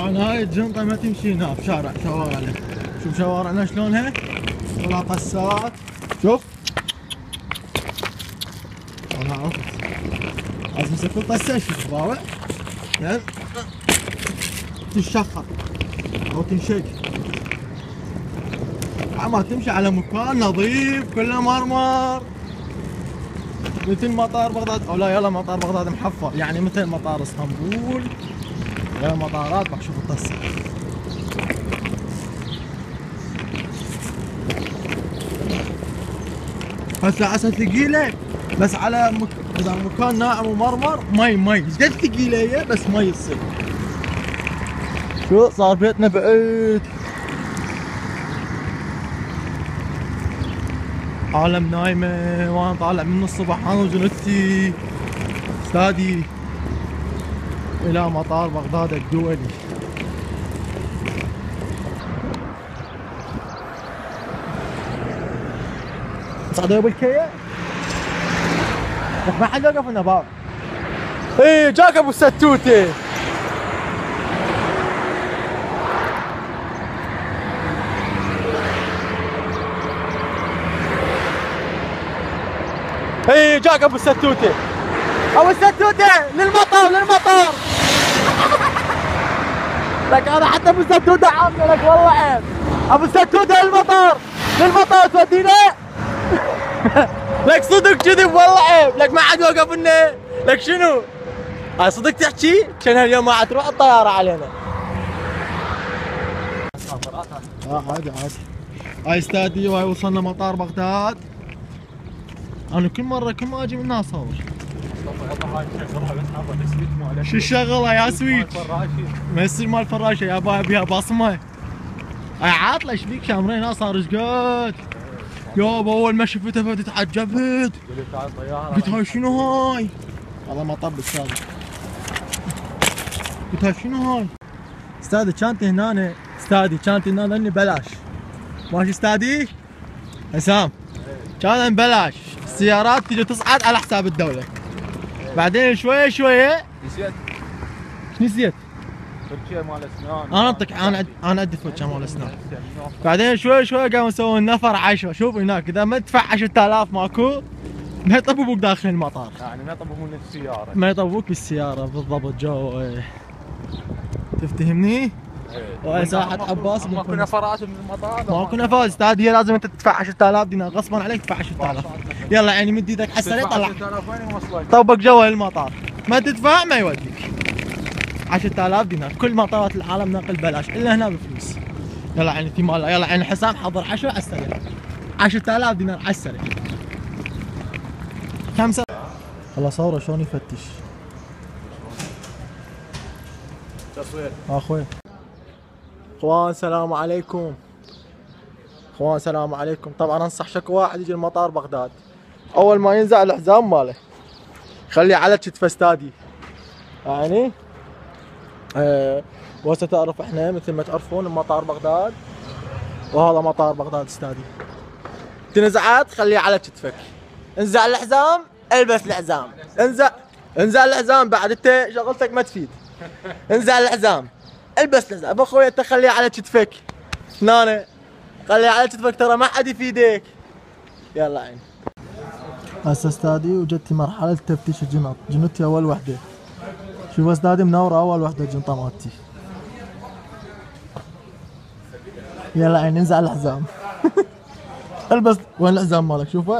طبعا هاي الجنطة ما تمشي هنا بشارع شوارعنا. شوف شوارعنا شلونها ولا قسات. شوف انا عرفت لازم نسكر قسة شوف ضاوع يعني تنشخر او تنشق. ما تمشي على مكان نظيف كله مرمر مثل مطار بغداد. او لا يلا مطار بغداد محفر يعني مثل مطار اسطنبول غير مطارات. راح شوف القصة هسه عسى ثقيلة بس على اذا مكان ناعم ومرمر مي ايش قد ثقيلة هي بس مي تصير. شو صار بيتنا بعيد عالم نايمة وانا طالع من الصبح انا وجنتي استادي الى مطار بغداد الدولي. صعدوا بالكية ما حد وقف لنا باب. ايه جاك ابو ستوتي. ايه جاك ابو الستوتي. ابو الستوتي للمطار لك انا حتى ابو الستوتي عامله لك والله عيب. ابو الستوتي للمطار تودينا لك صدق كذب والله عيب. لك ما حد وقف لنا. لك شنو؟ صدق تحكي؟ كان اليوم ما عاد تروح الطياره علينا. عادي هاي استادي وهاي وصلنا مطار بغداد. انا كل ما اجي من هنا اصور. شو الشغله يا سويت؟ ما يصير مال فراشه يا ابيها بصمه. هاي عاطله ايش بيك شامرين ها صار ايش قد؟ يابا اول ما شفتها تعجبت. قلت هاي شنو هاي؟ والله ما طب استاذ. قلت هاي شنو هاي؟ استاذي كانتي هنا اني بلاش. ماشي استاذي؟ حسام كان ببلاش السيارات تجي تصعد على حساب الدولة. بعدين شوية نسيت. ايش نسيت؟ تركيا مال اسنان. انا انطق انا ادي تركيا مال اسنان. بعدين شوية قاموا يسوون نفر 10. شوف هناك اذا ما تدفع 10000 ماكو ما يطببوك داخل المطار. يعني ما يطببون السيارة. ما يطببوك بالسيارة بالضبط جو. تفتهمني؟ وهي ساحة عباس. ماكو نفرات من المطار. ماكو نفاز استاذ. هي لازم انت تدفع 10000 دينار غصبا عليك تدفع 10000. يلا يعني مد ايدك على السريع طلع. 10000 وين يوصلك؟ طبق جوا المطار. ما تدفع ما يوديك. 10000 دينار كل مطارات العالم ناقل بلاش الا هنا بفلوس. يلا يعني في مال. يلا يعني حسام حضر 10 على السريع. 10000 دينار على السريع. 5 والله صوره شلون يفتش. تصوير اخوي. اخوان السلام عليكم. طبعا انصح شكو واحد يجي المطار بغداد اول ما ينزع الحزام ماله خليه على كتفه استادي. يعني وهسه تعرف احنا مثل ما تعرفون مطار بغداد وهذا مطار بغداد استادي. تنزعت خليه على كتفك. انزع الحزام البس الحزام. انزع الحزام بعد انت شغلتك ما تفيد. انزع الحزام البس الحزام. ابو اخوي انت خليه على كتفك. هنا خليه على كتفك ترى ما حد يفيدك. يلا عين. هسه استادي وجدتي مرحلة تفتيش الجنط. جنطتي اول وحدة. شوف استادي منورة اول وحدة الجنطة مالتي. يلا عين انزع الحزام. البس. وين الحزام مالك؟ شوفه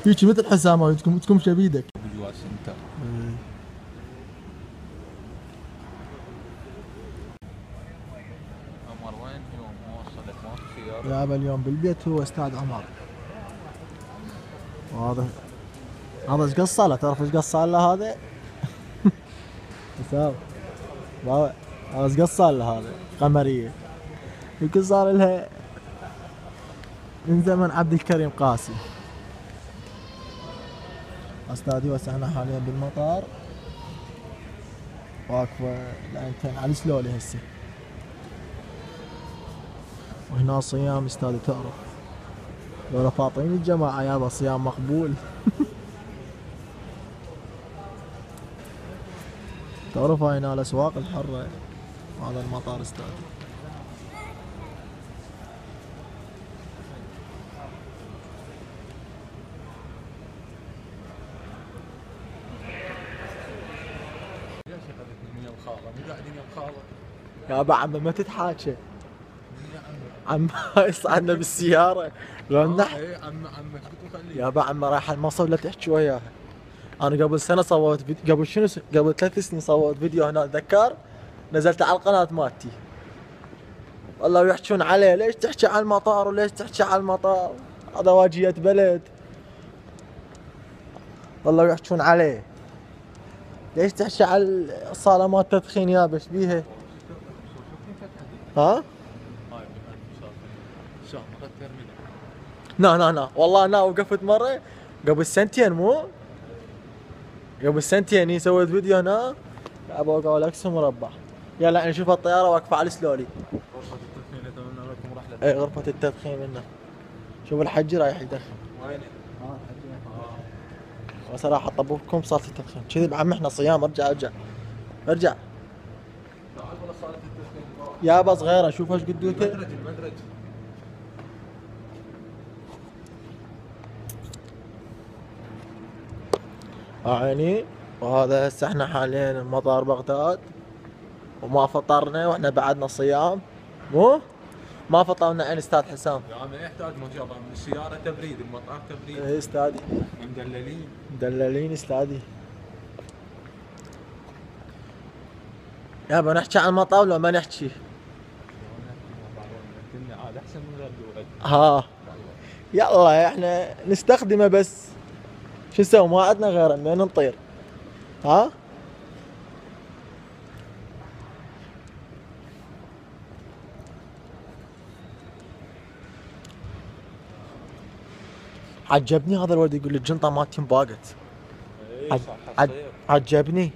هيك مثل حزامه تكون بيدك. عمر وين اليوم؟ موصلك ماكو سيارة؟ يابا اليوم بالبيت هو استاذ عمر. وهذا ايش قصه له؟ تعرف ايش قصه له هذا؟ حسام هذا ايش قصه له هذا؟ قمريه يمكن صار لها من زمن عبد الكريم قاسي. استاذي وهسه احنا حاليا بالمطار واقفه لانتين على سلولي هسه. وهنا صيام استاذي تعرف لولا فاطمين الجماعة يابا صيام مقبول. تعرف هاي هنا الاسواق الحرة هذا المطار استادي. يابا عمي ما تتحاكى. عم يصعدنا بالسيارة لو نح. يابا عمي رايح المصب لا تحكي وياها. انا قبل سنة صورت قبل شنو قبل 3 سنين صورت فيديو هنا اتذكر، نزلته على القناة مالتي. والله يحجون عليه ليش تحكي على المطار وليش تحكي على المطار؟ هذا واجية بلد. والله يحجون عليه. ليش تحكي على الصالة مال التدخين يابا ايش بيها؟ ها؟ نا والله انا وقفت مرة قبل سنتين مو؟ قبل سنتين سويت فيديو هنا ابغى اقول اكس مربع. يلا نشوف الطيارة واقفة على السلولي. غرفة التدخين اتمنى لكم رحلة. اي غرفة التدخين منه. شوف الحج رايح يدخن. وينه؟ وصراحة طبوكم صالة التدخين، كذي بعم احنا صيام ارجع. يابا صغيرة شوف ايش قدوته. المدرج. عيني. وهذا هسه احنا حاليا مطار بغداد وما فطرنا واحنا بعدنا صيام مو؟ ما فطرنا عين استاذ حسام. يا عمي يحتاج مجرد من السيارة تبريد، المطار تبريد. اي استاذي. مدللين استاذي. يابا نحكي عن المطار ولا ما نحكي؟ عاد احسن من غير دول. ها يلا احنا نستخدمه بس شو نسوي ما عندنا غيره من نطير. ها عجبني هذا الولد يقول لي الجنطة مالتي انباقت. عجبني.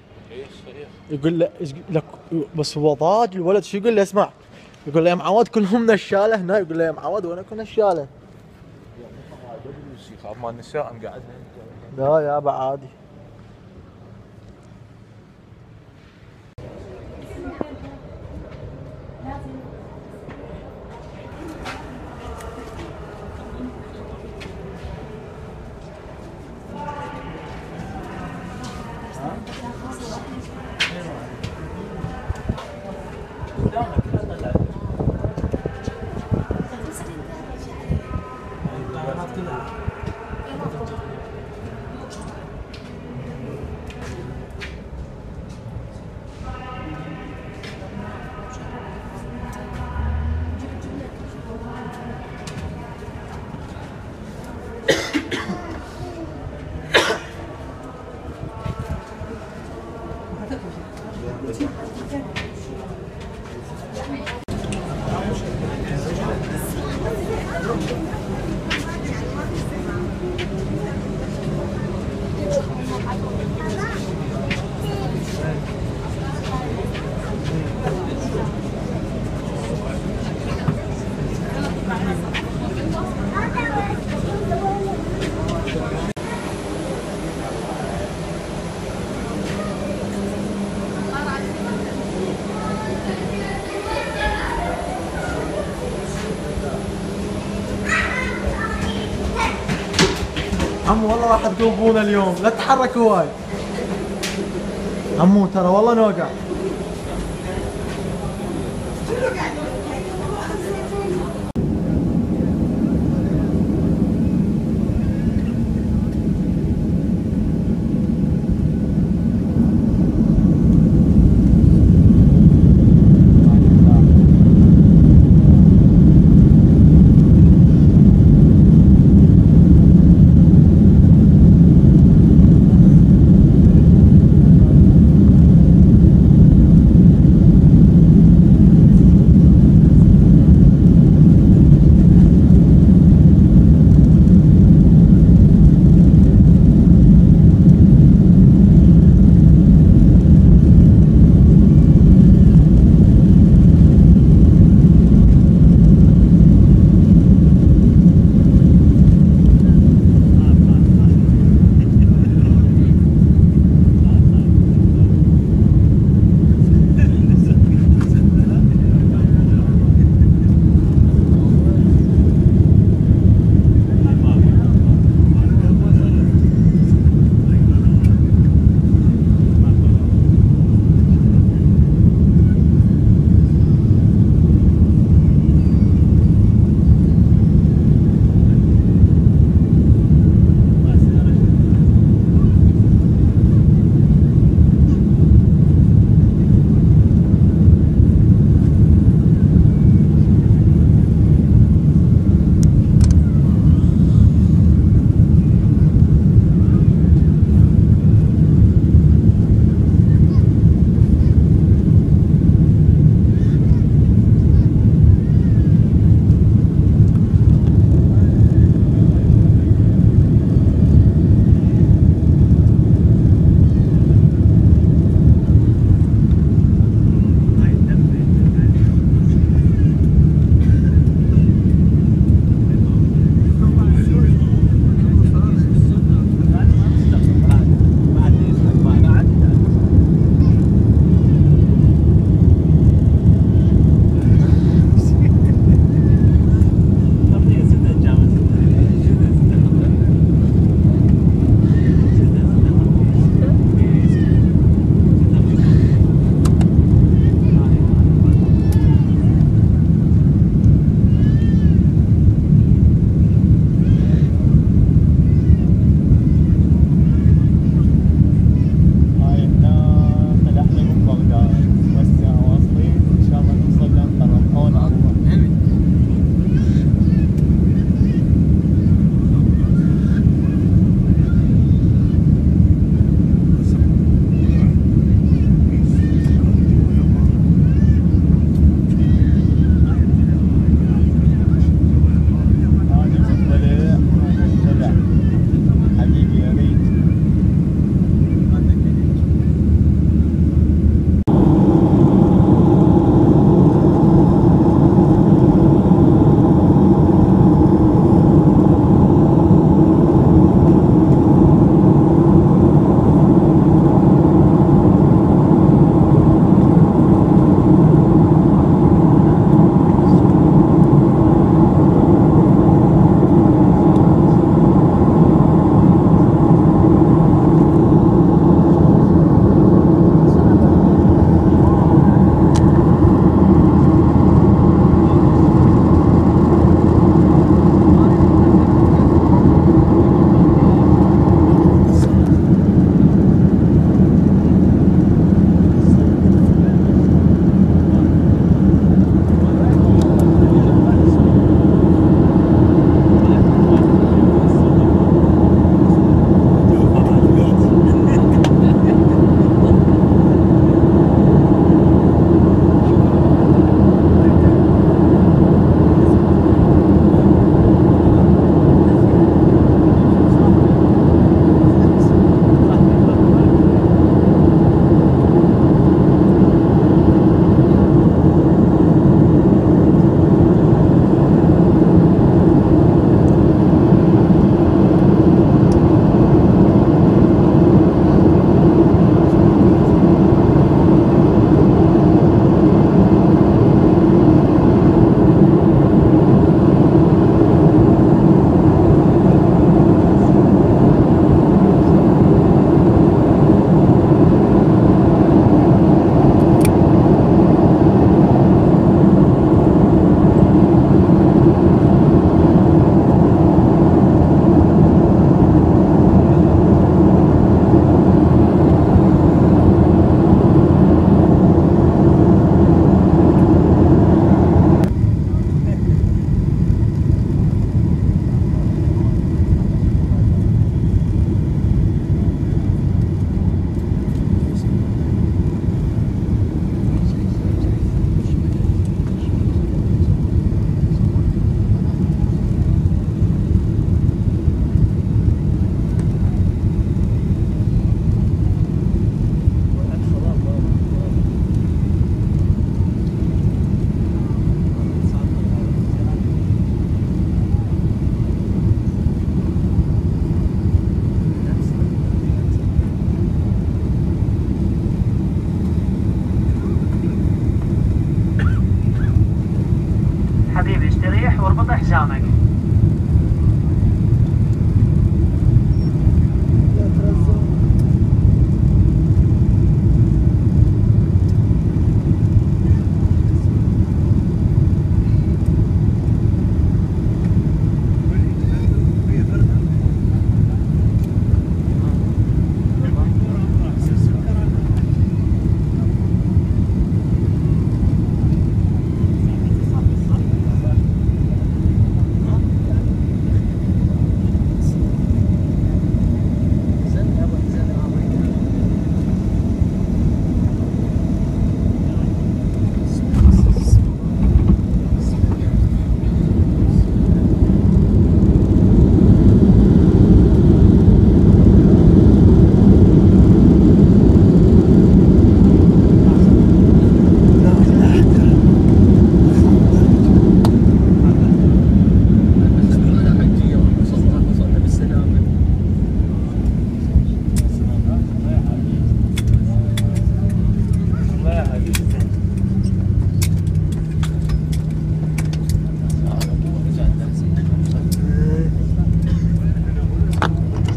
يقول له لك بس هو ضاج الولد شو يقول له اسمع، يقول له يا معود كلهم نشاله هنا، يقول له يا معود وانا كنا نشاله. يخاف مال النساء قاعدنا. لا يابا عادي. عمو والله راح تذوبونا اليوم لا تتحرك هواي. عمو ترى والله نوقع.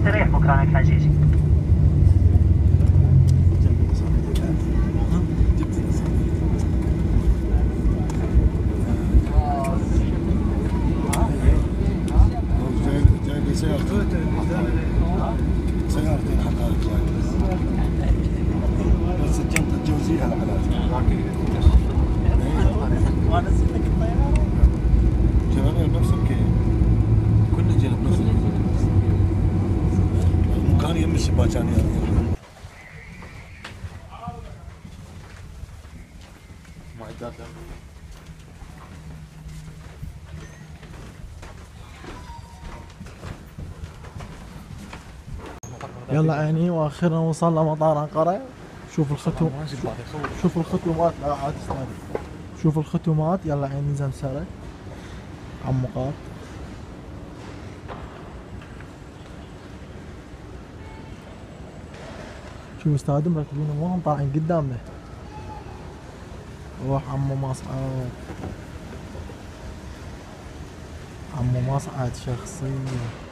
استريح مكانك عزيزي. سيارتين حقائق بس الجنطة تجوزيها الحالات جنابير بنفس الكيل كنا جينا بنفس المكان يم الشباك كان معدات يلا عيني واخيرا وصلنا مطار انقرة. شوف الختم، شوف الختمات. لا عاد استنى، شوف الختمات. يلا عيني زمسرة عمقات. شوف استاذ مركبين امورهم طالعين قدامنا. روح عمو مصعد، عمو مصعد شخصية.